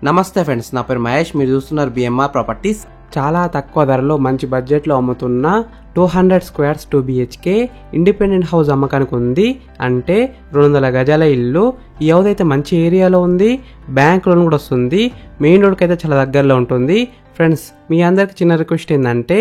నమస్తే ఫ్రెండ్స్, నా పేరు మహేష్. మీరు చూస్తున్నారు బిఎంఆర్ ప్రాపర్టీస్. చాలా తక్కువ ధరలో మంచి బడ్జెట్లో అమ్ముతున్న 200 స్క్వేర్స్ 2 BHK ఇండిపెండెంట్ హౌస్ అమ్మకానికి ఉంది. అంటే 200 గజాల ఇల్లు. ఈ హౌస్ అయితే మంచి ఏరియాలో ఉంది. బ్యాంక్ లోన్ కూడా వస్తుంది. మెయిన్ రోడ్కి అయితే చాలా దగ్గరలో ఉంటుంది. ఫ్రెండ్స్, మీ అందరికి చిన్న రిక్వెస్ట్ ఏంటంటే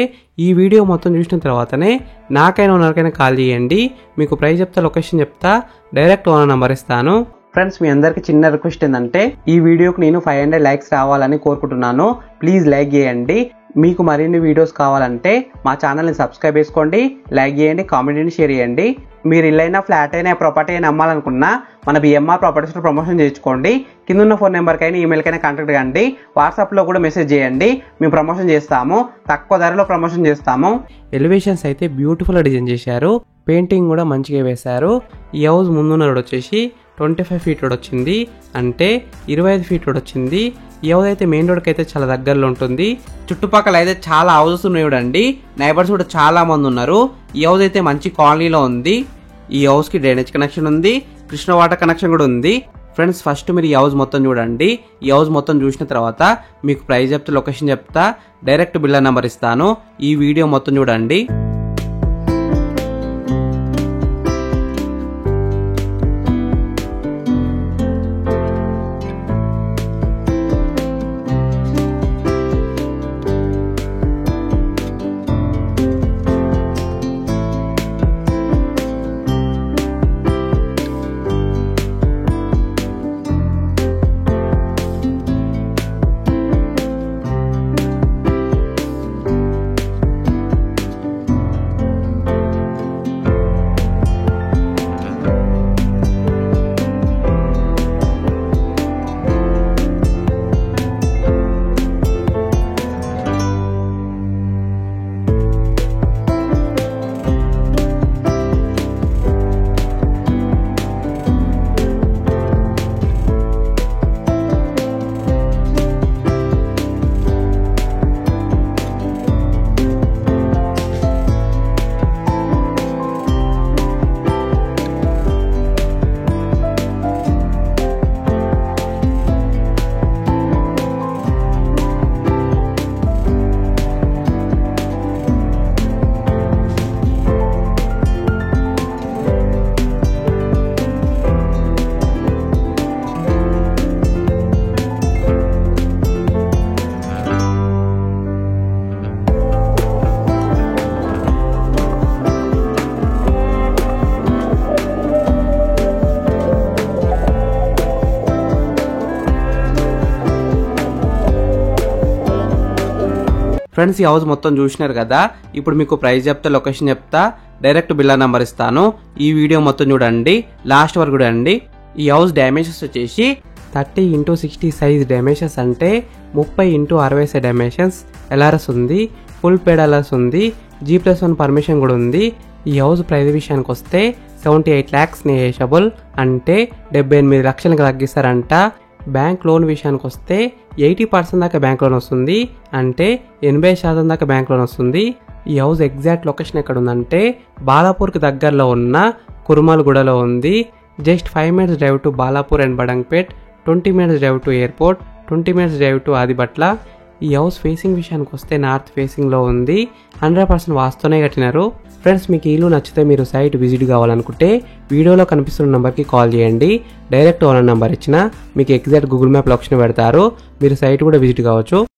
ఈ వీడియో మొత్తం చూసిన తర్వాతనే నాకైనా ఓనర్కైనా కాల్ చేయండి. మీకు ప్రైస్ చెప్తా, లొకేషన్ చెప్తా, డైరెక్ట్ ఓనర్ నెంబర్ ఇస్తాను. ఫ్రెండ్స్, మీ అందరికి చిన్న రిక్వెస్ట్ ఏంటంటే ఈ వీడియోకి నేను 500 లైక్స్ రావాలని కోరుకుంటున్నాను. ప్లీజ్ లైక్ చేయండి. మీకు మరిన్ని వీడియోస్ కావాలంటే మా ఛానల్ని సబ్స్క్రైబ్ చేసుకోండి, లైక్ చేయండి, కామెంట్ని షేర్ చేయండి. మీరు ఇల్లైనా ఫ్లాట్ అయినా ప్రాపర్టీ అయినా అమ్మాలనుకున్నా మన బిఎంఆర్ ప్రాపర్టీస్లో ప్రమోషన్ చేయించుకోండి. కింద ఉన్న ఫోన్ నెంబర్కైనా ఈమెయిల్కైనా కాంటాక్ట్ కండి. వాట్సాప్లో కూడా మెసేజ్ చేయండి. మేము ప్రమోషన్ చేస్తాము, తక్కువ ధరలో ప్రమోషన్ చేస్తాము. ఎలివేషన్స్ అయితే బ్యూటిఫుల్గా డిజైన్ చేశారు. పెయింటింగ్ కూడా మంచిగా వేశారు. ఈ హౌస్ ముందున్న రోడ్ వచ్చేసి 25 ఫీట్ రోడ్ వచ్చింది. అంటే 25 ఫీట్ రోడ్ వచ్చింది. ఈ హౌస్ అయితే మెయిన్ రోడ్కి అయితే చాలా దగ్గరలో ఉంటుంది. చుట్టుపక్కల అయితే చాలా హౌసెస్ ఉన్నాయి చూడండి. నైబర్స్ కూడా చాలా మంది ఉన్నారు. ఈ హౌస్ అయితే మంచి కాలనీలో ఉంది. ఈ హౌస్ కి డ్రైనేజ్ కనెక్షన్ ఉంది, కృష్ణ వాటర్ కనెక్షన్ కూడా ఉంది. ఫ్రెండ్స్, ఫస్ట్ మీరు ఈ హౌస్ మొత్తం చూడండి. ఈ హౌస్ మొత్తం చూసిన తర్వాత మీకు ప్రైస్ చెప్తా, లొకేషన్ చెప్తా, డైరెక్ట్ బిల్డర్ నెంబర్ ఇస్తాను. ఈ వీడియో మొత్తం చూడండి. ఫ్రెండ్స్, ఈ హౌస్ మొత్తం చూసినారు కదా. ఇప్పుడు మీకు ప్రైస్ చెప్తా, లొకేషన్ చెప్తా, డైరెక్ట్ బిల్డర్ నెంబర్ ఇస్తాను. ఈ వీడియో మొత్తం చూడండి, లాస్ట్ వరకు చూడండి. ఈ హౌస్ డైమెన్షన్స్ వచ్చేసి 30x60 సైజ్ డైమెన్షన్స్. అంటే 30x60 డైమెన్షన్స్. ఎల్ఆర్ఎస్ ఉంది, ఫుల్ పేడ్ ఎల్ఆర్ఎస్ ఉంది, G+1 పర్మిషన్ కూడా ఉంది. ఈ హౌస్ ప్రైస్ విషయానికి వస్తే 78 lakhs నెగోషియబుల్. అంటే 78 లక్షలకు తగ్గిస్తారంట. బ్యాంక్ లోన్ విషయానికి వస్తే 80% దాకా బ్యాంక్ లోన్ వస్తుంది. అంటే 80% దాకా బ్యాంక్ లోన్ వస్తుంది. ఈ హౌస్ ఎగ్జాక్ట్ లొకేషన్ ఎక్కడ ఉందంటే బాలాపూర్కి దగ్గరలో ఉన్న కుర్మల్గూడలో ఉంది. Just 5 minutes drive to Balapur and Badangpet, 20 minutes drive to airport, 20 minutes drive to Adibatla. ఈ హౌస్ ఫేసింగ్ విషయానికి వస్తే నార్త్ ఫేసింగ్లో ఉంది. 100% వాస్తోనే కట్టినారు. ఫ్రెండ్స్, మీకు ఇల్లు నచ్చితే మీరు సైట్ విజిట్ కావాలనుకుంటే వీడియోలో కనిపిస్తున్న నెంబర్కి కాల్ చేయండి. డైరెక్ట్ ఓనర్ నెంబర్ ఇచ్చిన మీకు ఎగ్జాక్ట్ గూగుల్ మ్యాప్ లొకేషన్ పెడతారు. మీరు సైట్ కూడా విజిట్ కావచ్చు.